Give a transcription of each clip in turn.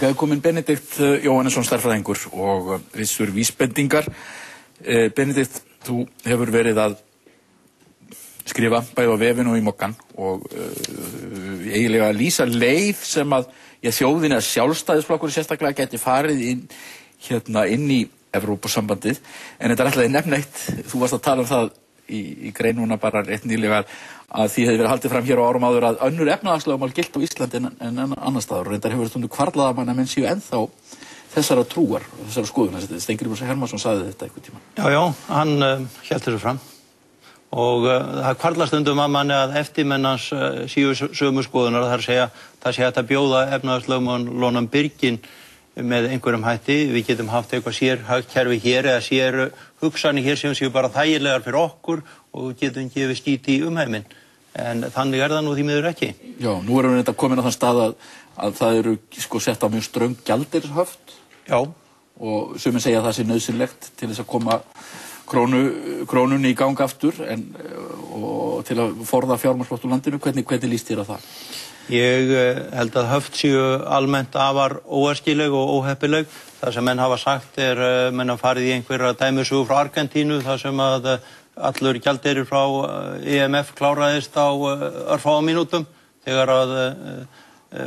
Hingað kominn Benedikt Jóhannesson stærðfræðingur og ritstjóri Vísbendingar. Benedikt, þú hefur verið að skrifa bæði á vefinn og í Moggann og eiginlega lýsa leið sem að þjóðin eða sjálfstæðisflokkur sérstaklega gæti farið inn í Evrópusambandið. En þetta ætlaði nefna eitt, þú varst að tala um það í grein núna bara rétt nýlega að því hefði verið haldið fram hér á árum áður að önnur efnahagslögmál gilt á Íslandi en annars staðar og reyndar hefur stundu hvarflað að mann að menn séu ennþá þessara trúar og þessara skoðunar. Steingrímur Hermannsson sagði þetta einhvern tímann. Já, hann hélt þessu fram og það hvarflar stundum að manni að eftirmennans séu sömu skoðunar, það sé hægt að bjóða efnahagslögmálunum byrgin með einhverjum hætti. Við getum haft eitthvað sérhagkerfi hér eða sér hugsanir hér sem séu bara þægilegar fyrir okkur og getum gefið skít í umheiminn. En þannig það nú því miður ekki. Já, nú erum við þetta komin á þann stað að það eru sett á mjög ströng gjaldeyrishöft. Já. Og sumir segja að það sé nauðsynlegt til þess að koma krónunni í gang aftur og til að forða fjármagnsflótt úr landinu. Hvernig líst þér á það? Ég held að höft séu almennt afar óæskileg og óheppileg. Það sem menn hafa sagt menn hafa farið í einhverja dæmisögu frá Argentínu þar sem að allur gjaldeyrir frá IMF kláraðist á örfáum mínútum þegar að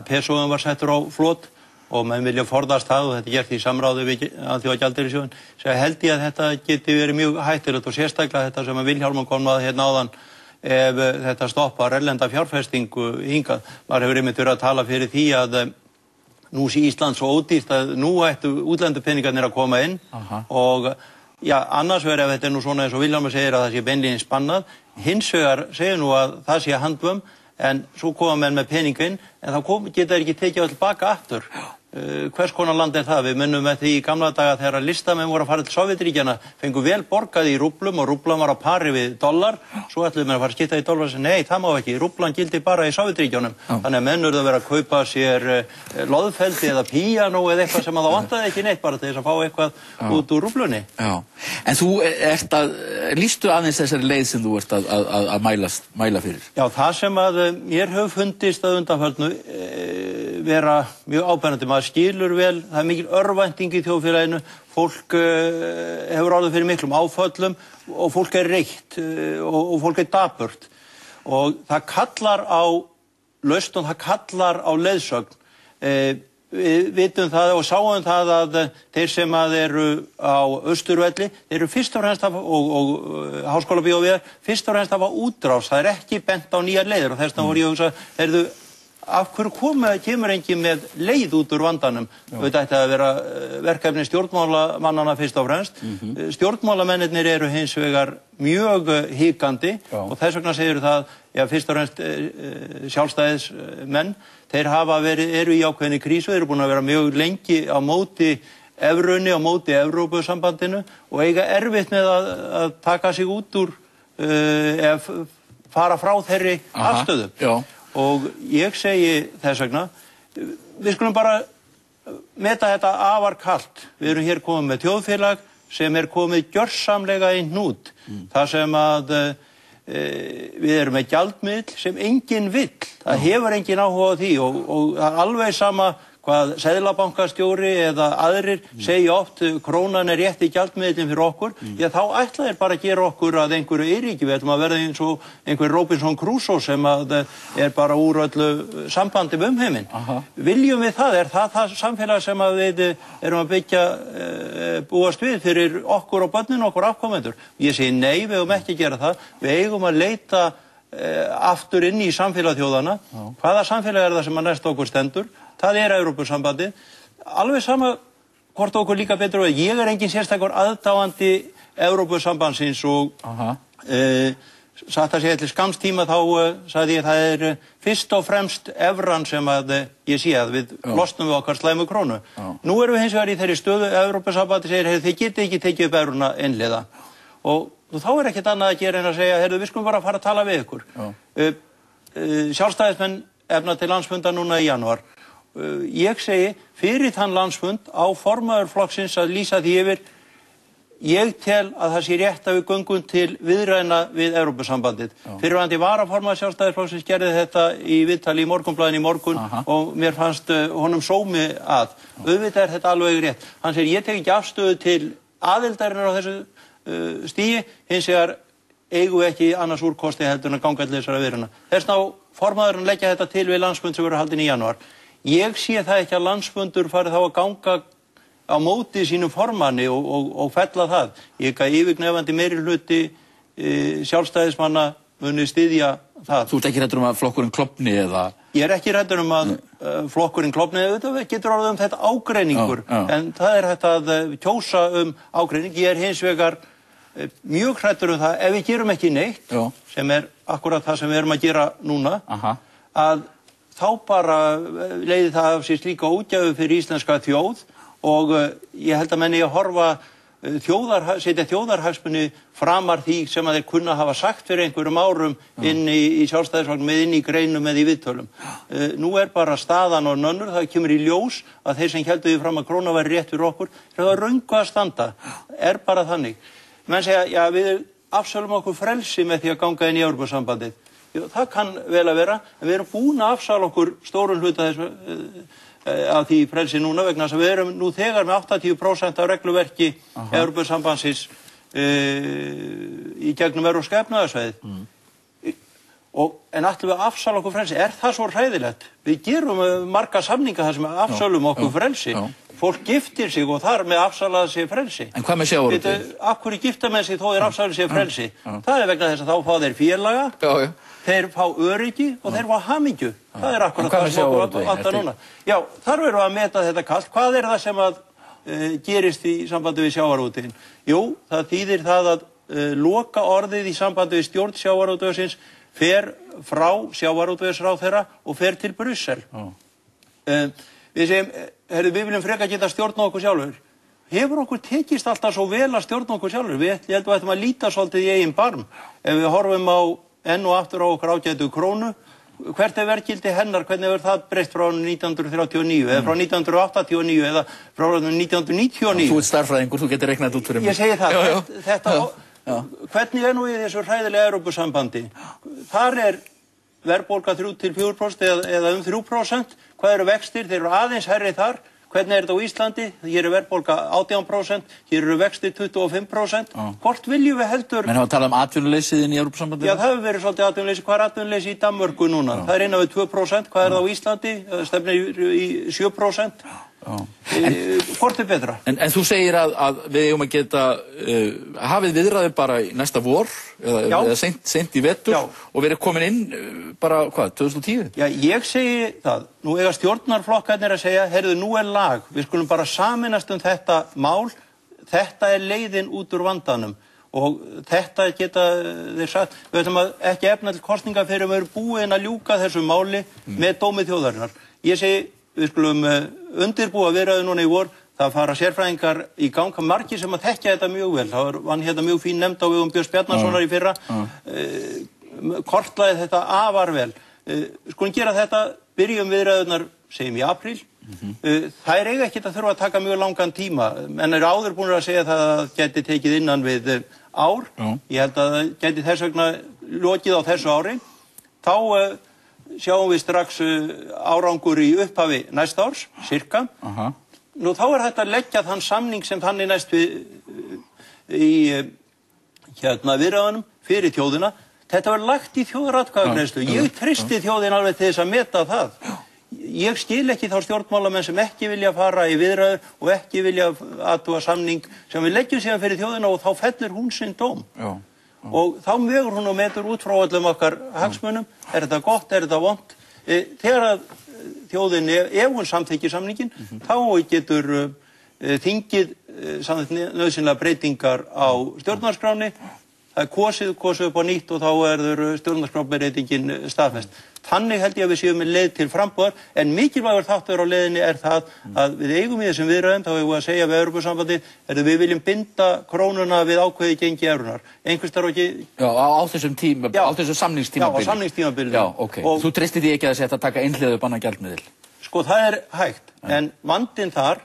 pesóðum var settur á flot og menn vilja forðast það og þetta gert í samráði við Alþjóðagjaldeyrissjóðinn. Svo held ég að þetta geti verið mjög hættulegt og sérstaklega þetta sem að Vilhjálmur kom að hérna áðan ef þetta stoppar erlenda fjárfestingu hingað. Maður hefur einmitt verið að tala fyrir því að nú sé Ísland svo ódýrt að nú ættu útlendu peningarnir að koma inn. Og já, annars vegar ef þetta nú svona eins og Vilhjálmur segir að það sé beinlínis bannað, hins vegar segir nú að það sé handvömm en svo koma menn með peninginn en þá geta þeir ekki tekið öll baka aftur. Hvers konar land það? Við minnum með því í gamla daga þegar listamenn voru að fara til Sovétríkjanna, fengu vel borgað í rúblum og rúblan var á pari við dollar, svo ætluðu menn að fara að skipta í dollar og segja nei, það má ekki, rúblan gildi bara í Sovétríkjunum. Þannig að menn urðu að vera að kaupa sér loðfeldi eða píanó eða eitthvað sem að það vantaði ekki neitt bara til þess að fá eitthvað út úr rúblunni. Já. En þú lýstu aðeins þessari leið sem þú ert að mæla fyrir? Já, það sem að mér hefur fundist að undanförnu vera mjög ábærandi. Maður skilur vel, það mikil örvænting í þjóðfélaginu, fólk hefur orðið fyrir miklum áföllum og fólk reitt og fólk dapurt. Og það kallar á lausn og það kallar á leiðsögn. Við vitum það og sáum það að þeir sem að eru á Austurvelli, þeir eru fyrst og fremst og Háskólabíó við fyrst og fremst að hafa útrás. Það ekki bent á nýjar leiðir og þess vegna voru ég að hugsa, af hverju kemur enginn með leið út úr vandanum? Þetta ætti að vera verkefni stjórnmálamannana fyrst og fremst. Stjórnmálamennirnir eru hins vegar mjög hikandi og þess vegna segir það, já, fyrst og fremst sjálfstæðismenn, þeir eru í ákveðinni krísu, þeir eru búin að vera mjög lengi á móti evrunni, á móti Evrópusambandinu og eiga erfitt með að taka sig út úr eða fara frá þeirri afstöðu. Já. Og ég segi þess vegna, við skulum bara meta þetta afar kalt. Við erum hér komið með þjóðfélag sem komið gjörsamlega í hnút. Það sem að við erum með gjaldmiðil sem enginn vill. Það hefur enginn áhuga á því og það alveg sama hvað seðlabankastjóri eða aðrir segja oft krónan rétti gjaldmiðillinn fyrir okkur, já þá ætla þeir bara að gera okkur að einhverju eyríki. Við ætlum að verða eins og einhver Robinson Crusoe sem að bara úr öllu sambandi með umheiminn. Viljum við það? Það samfélag sem að við erum að byggja búast við fyrir okkur og börnin okkur afkomendur? Ég segi nei, við eigum ekki að gera það. Við eigum að leita aftur inn í samfélag þjóðanna. Hvaða samfélag það sem að næst okkur stendur? Það Evrópusambandið. Alveg sama hvort okkur líka betur og ég engin sérstakur aðdáandi Evrópusambandsins og satt að segja til skamms tíma þá sagði ég það fyrst og fremst evran sem að ég sé að við losnum við okkar slæmu krónu. Nú erum við hins vegar í þeirri stöðu Evrópusambandið segir þið getið ekki tekið upp evruna einhliða og þá ekkert annað að gera en að segja við skulum bara fara að tala við ykkur. Sjálfstæðismenn efna til landsfundar núna í janúar. Ég segi fyrir þann landsfund á formaður flokksins að lýsa því yfir Ég tel að það sé rétt að við göngum til viðræðna við Evrópusambandið. Fyrrverandi varaformaður Sjálfstæðisflokksins gerði þetta í viðtali í Morgunblaðinu í morgun og mér fannst honum sómi að. Auðvitað er þetta alveg rétt. Hann segir, ég tek ekki afstöðu til aðildarinnar á þessu stigi, hins vegar eigum við ekki annars úrkosti heldur en að ganga allir þessara viðræðna. Þess ná formaðurinn leggja þetta til við landsfund sem verður haldinn í janúar. Ég sé það ekki að landsfundur fari þá að ganga á móti sínum formanni og fella það. Ég ekki að yfirgnefandi meirihluti sjálfstæðismanna muni styðja það. Þú ert ekki hræddur að flokkurinn klofni eða? Ég er ekki hræddur að flokkurinn klofni, þetta getur orðið þetta ágreiningur, en það er þetta að kjósa ágreining. Ég er hins vegar mjög hræddur það, ef við gerum ekki neitt, sem er akkurat það sem við erum að gera núna, að þá bara leiði það af sér slíka ógæfu fyrir íslenska þjóð og ég held að menni að horfa setja þjóðarhagsmuni framar því sem að þeir kunna hafa sagt fyrir einhverjum árum inn í sjálfstæðisflokknum eða inn í greinum eða í viðtölum. Nú er bara staðan og önnur, það kemur í ljós að þeir sem héldu því fram að króna væri rétt fyrir okkur, það var röngu að standa, er bara þannig. Menn segja, já við afsölum okkur frelsi með því að ganga inn í Evrópusambandið. Það kann vel að vera, en við erum búin að afsala okkur stórun hluta af því frelsi núna vegna þess að við erum nú þegar með 80% af regluverki Evrópusambandsins í gegnum Evrópska efnahagssvæðið. En ætlum við að afsala okkur frelsi? Er það svo hræðilegt? Við gerum marga samninga þar sem afsölum okkur frelsi. Fólk giftir sig og þar með afsalað sér frelsi. En hvað með sjávarútveginn? Af hverju gifta menn sig þó þeir afsalað sér frelsi? Það er vegna þess að þá fá þeir félaga, þeir fá öryggi og þeir fá hamingju. Það er akkurat það sem okkur vantar núna. Já, þar verðum við að meta þetta kalt. Hvað er það sem að gerist í sambandi við sjávarútveginn? Jú, það þýðir það að loka orðið í sambandi við stjórn sjávarútvegsins fer frá sjávarútvegsráðherra og fer til Brussel. Við segjum, við viljum frekar geta stjórna okkur sjálfur. Hefur okkur tekist alltaf svo vel að stjórna okkur sjálfur? Ég held að við ættum að líta svolítið í eigin barm. Ef við horfum á enn og aftur á okkar ágætu krónu, hvert er verðgildi hennar, hvernig hefur það breyst frá 1939 eða frá 1989 eða frá 1999? Þú ert starffræðingur, þú getur reiknað út fyrir mig. Ég segi það, hvernig er nú í þessu hræðilega Evrópusambandi? Þar er verðbólga 3–4% eða 3%. Hvað eru vextir? Þeir eru aðeins hærri þar. Hvernig er þetta á Íslandi? Hér er verðbólga 18%, hér eru vextir 25%. Hvort viljum við heldur? Menn hafa talað atvinnuleysi inn í Evrópusambandinu? Já, það hefur verið svolítið atvinnuleysi. Hvað er atvinnuleysi í Danmörku núna? Það er innan við 2%. Hvað er það á Íslandi? Stefnir í 7%. Hvort er betra? En þú segir að við eigum að geta hafið viðræður bara í næsta vor eða seint í vetur og verið komin inn bara, 2010? Já, ég segi það. Nú eiga stjórnarflokkarnir að segja, heyrðu, nú er lag. Við skulum bara sameinast þetta mál. Þetta er leiðin út úr vandanum. Og þetta geta þeir sagt, við ætlum að ekki efna til kosninga fyrir að við erum búin að ljúka þessu máli með dómi þjóðarinnar. Ég segi, við skulum undirbúa viðræður núna í vor, það fara sérfræðingar í ganga, margir sem að þekkja þetta mjög vel. Það var hérna mjög fín nefnd á vegum Björns Bjarnasonar í fyrra, kortlaði þetta afar vel. Skulum gera þetta, byrjum viðræðurnar, segjum í apríl. Það eiga ekki að þurfa að taka mjög langan tíma, en áður búin að segja það að geti tekið innan við ár. Ég held að það geti þess vegna lokið á þessu ári. Þá sjáum við strax árangur í upphafi næsta árs, cirka. Nú þá er þetta að leggja þann samning sem þannig næst við í viðræðunum fyrir þjóðina. Þetta var lagt í þjóðaratkvæðagreiðslu. Ég treysti þjóðin alveg til þess að meta það. Ég skil ekki þá stjórnmálamenn sem ekki vilja fara í viðræður og ekki vilja athuga samning sem við leggjum síðan fyrir þjóðina og þá fellur hún sinn dóm. Og þá vegur hún og metur út frá öllum okkar hagsmunum, er þetta gott, er þetta vont. Þegar að þjóðin, ef hún samþykkir samningin, þá getur þingið nauðsynlega breytingar á stjórnarskráni, það er kosið upp á nýtt og þá er stjórnarskrárbreytingin staðfest. Þannig held ég að við séum með leið til frambúðar, en mikilvægur þáttur á leiðinni er það að við eigum í þessum viðræðum, þá eigum við að segja við Evrópusambandið, við viljum binda krónuna við ákveði gengi evrunar. Einhvers þarf ekki... Já, á þessum tíma, á þessum samningstímabili. Já, á samningstímabili. Já, ok. Þú treystir því ekki að þetta taka einhliða upp annað gjaldmiðil? Sko, það hægt, en vandinn þar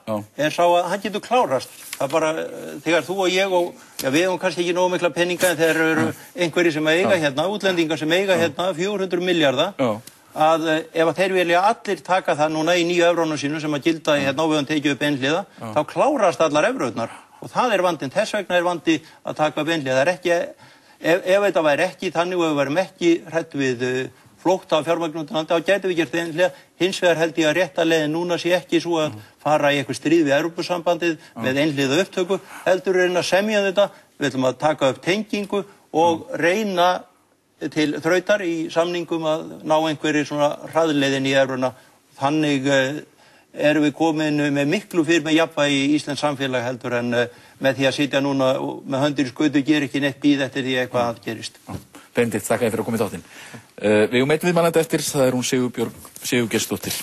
sá að hann getur klárast. Það bara, þegar þú og ég við hefum kannski ekki nógu mikla peninga en þegar eru einhverjir sem eiga hérna, útlendingar sem eiga hérna 400 milljarða, að ef að þeir vilja allir taka það núna í 9 evrónum sínum sem að gilda hérna og við höfum tekið upp einhliða, þá klárast allar evrurnar. Og það vandinn, þess vegna vandi að taka upp einhliða. Það ekki, ef þetta væri ekki þannig og við værum ekki hrædd við flótta af fjármagnunum, þá gætum við gert einhliða. Hins vegar held ég að rétta leiðin núna sé ekki svo að fara í eitthvað stríð við Evrópusambandið með einhliða upptöku, heldur reyna að semja þetta, við ætlum að taka upp tengingu og reyna til þrautar í samningum að ná einhverju svona hraðleiðin í evruna. Þannig erum við komin með miklu fyrir með jafnvægi í Íslands samfélag heldur en með því að sitja núna með höndir í skautu gerir ekki neitt bíð eftir því eitthvað að gerist. Benedikt, þakka þér fyrir að koma í þáttinn. Við eigum einn viðmælandi eftir, það er hún Sigurgestsdóttir.